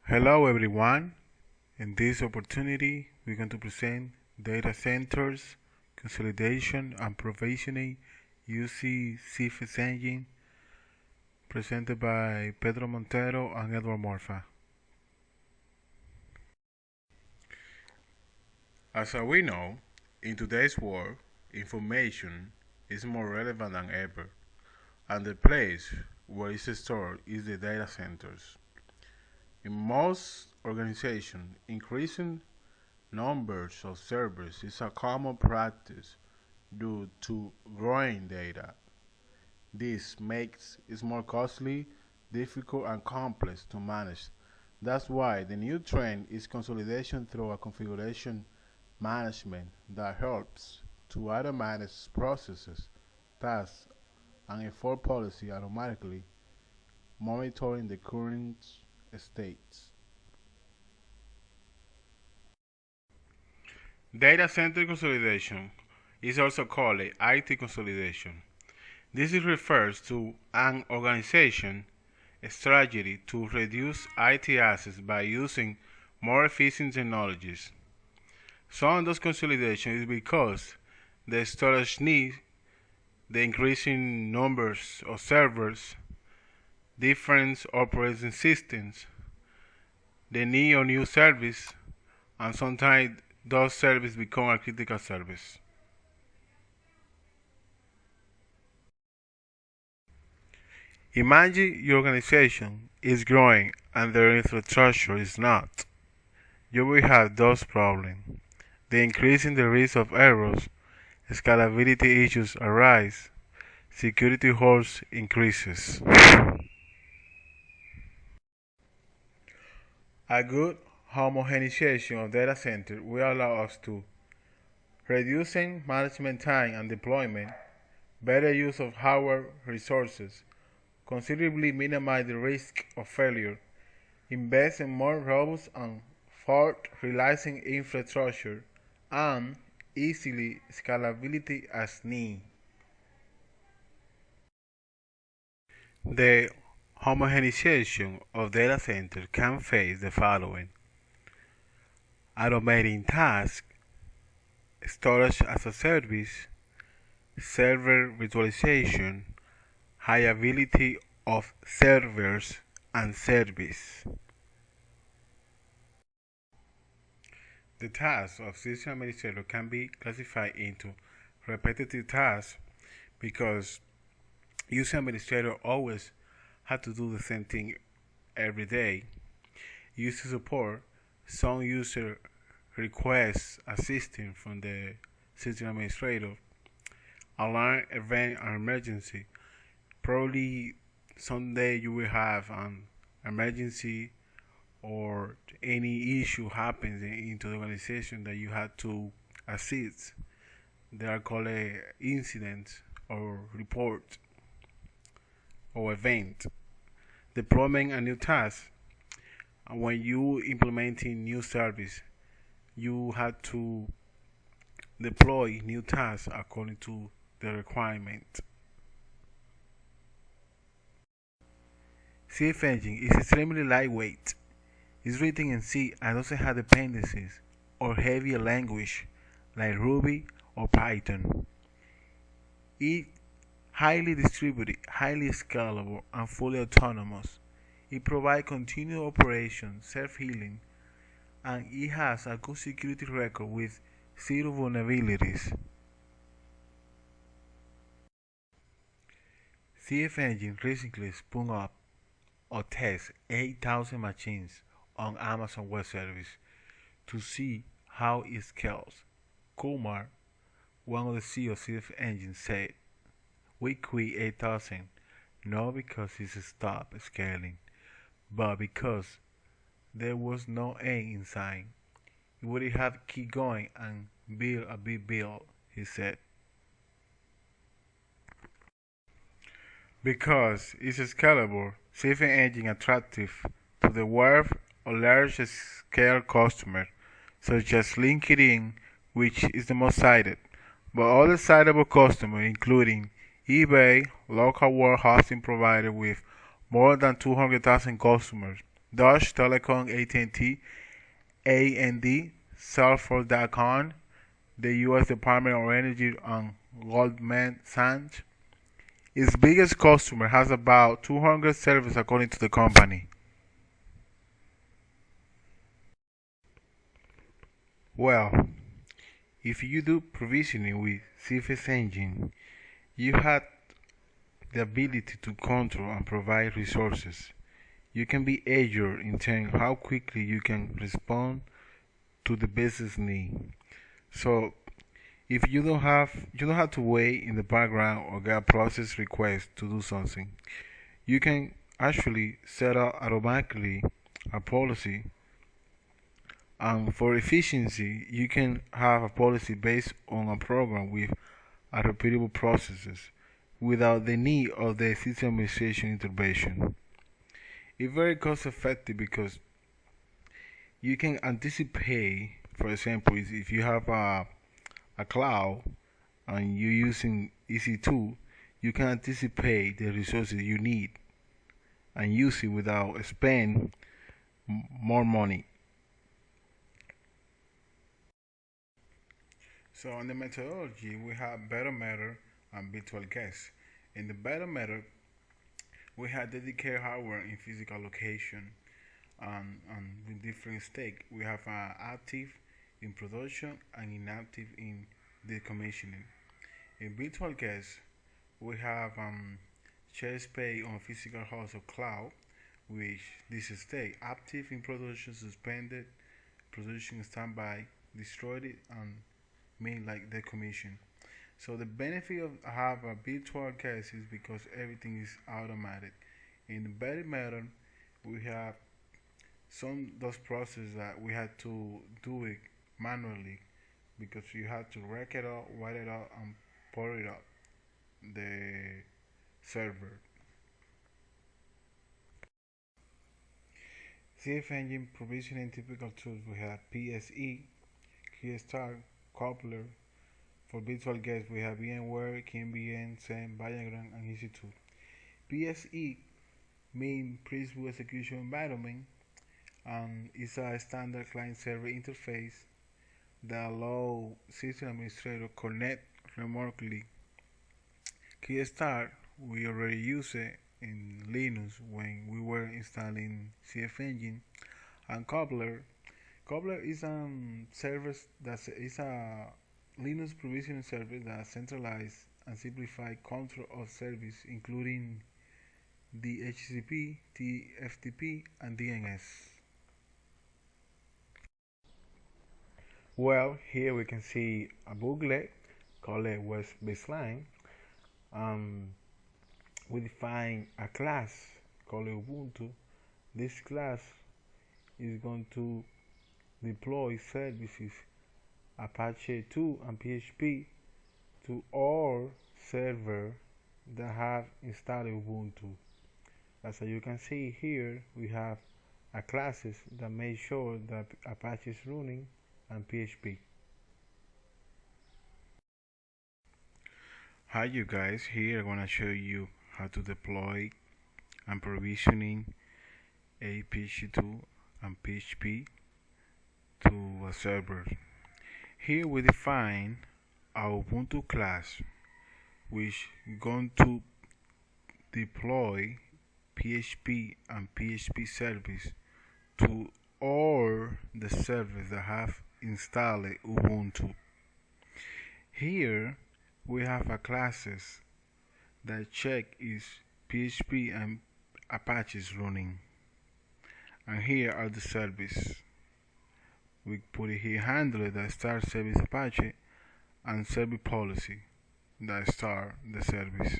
Hello everyone. In this opportunity, we're going to present data centers, consolidation, and provisioning using Cfengine, presented by Pedro Montero and Edward Morfa. As we know, in today's world, information is more relevant than ever, and the place where it's stored is the data centers. In most organizations, increasing numbers of servers is a common practice due to growing data. This makes it more costly, difficult, and complex to manage. That's why the new trend is consolidation through a configuration management that helps to automate processes, tasks, and enforce policy automatically, monitoring the current states. Data center consolidation is also called IT consolidation. This refers to an organization strategy to reduce IT assets by using more efficient technologies. Some of those consolidation is because the storage needs, the increasing numbers of servers, different operating systems, the need of new service, and sometimes those services become a critical service. Imagine your organization is growing and their infrastructure is not. You will have those problems. The increase in the risk of errors, scalability issues arise, security holes increases. A good homogenization of data centers will allow us to reducing management time and deployment, better use of hardware resources, considerably minimize the risk of failure, invest in more robust and fault-realizing infrastructure, and easily scalability as needed. The homogenization of data centers can face the following: automating tasks, storage as a service, server virtualization, high availability of servers, and service. The tasks of system administrator can be classified into repetitive tasks because user administrator always have to do the same thing every day. User support, some user requests assistance from the system administrator. Alarm, event, and emergency. Probably someday you will have an emergency or any issue happens into the organization that you have to assist. They are called incidents or report or event. Deployment a new task. When you implementing new service, you have to deploy new tasks according to the requirement. Cfengine is extremely lightweight. It's written in C and doesn't have dependencies or heavier language like Ruby or Python. It's highly distributed, highly scalable, and fully autonomous. It provides continuous operation, self-healing, and it has a good security record with zero vulnerabilities. Cfengine recently spun up or test 8,000 machines on Amazon Web Service to see how it scales. Kumar, one of the CEO of Cfengine, said, "We quit 8,000 not because it stopped scaling, but because there was no end in sight. It would have to keep going and build a big build," he said. Because it's scalable, Cfengine attractive to the web or large-scale customers, such as LinkedIn, which is the most cited, but other citable customers, including eBay, local web hosting provider with more than 200,000 customers, Deutsche Telekom, AT&T, A&D, Salesforce.com, the U.S. Department of Energy, and Goldman Sachs. Its biggest customer has about 200 servers according to the company. Well, if you do provisioning with Cfengine, you have the ability to control and provide resources. You can be agile in telling how quickly you can respond to the business need. So if you don't have to wait in the background or get a process request to do something. You can actually set up automatically a policy, and for efficiency you can have a policy based on a program with a repeatable processes without the need of the system administration intervention. It's very cost effective because you can anticipate, for example, if you have a cloud and you're using EC2, you can anticipate the resources you need and use it without spend more money. So on the methodology, we have better matter and virtual guests. In the better matter, we have dedicated hardware in physical location and with different stake. We have active in production and inactive in decommissioning. In virtual guests, we have share space on physical host or cloud, which this is state active in production, suspended, production standby, destroyed it, and mean like decommission. So the benefit of have a virtual case is because everything is automatic. In the better method, we have some those processes that we had to do it manually because you had to write it out, write it out, and put it up the server. Cfengine provisioning typical tools we have PSE, Keystar, Coupler. For virtual guests we have VMware, KVM, Zen, Diagram, and EC2. PSE means Principal Execution Environment and is a standard client-server interface that allows system administrator connect remotely. Keystar, we already use it in Linux when we were installing Cfengine, and Cobbler is a service that is a Linux provisioning service that centralizes and simplifies control of service, including DHCP, TFTP, and DNS. Well, here we can see a booklet called West Baseline. We define a class called Ubuntu. This class is going to deploy services Apache 2 and PHP to all servers that have installed Ubuntu. As you can see here, we have a classes that make sure that Apache is running and PHP. Hi you guys, here I'm gonna show you how to deploy and provisioning Apache 2 and PHP to a server. Here we define our Ubuntu class, which is going to deploy PHP and PHP service to all the servers that have installed Ubuntu. Here we have a classes that check is PHP and Apache is running, and here are the service. We put it here handler that start service Apache and service policy that start the service.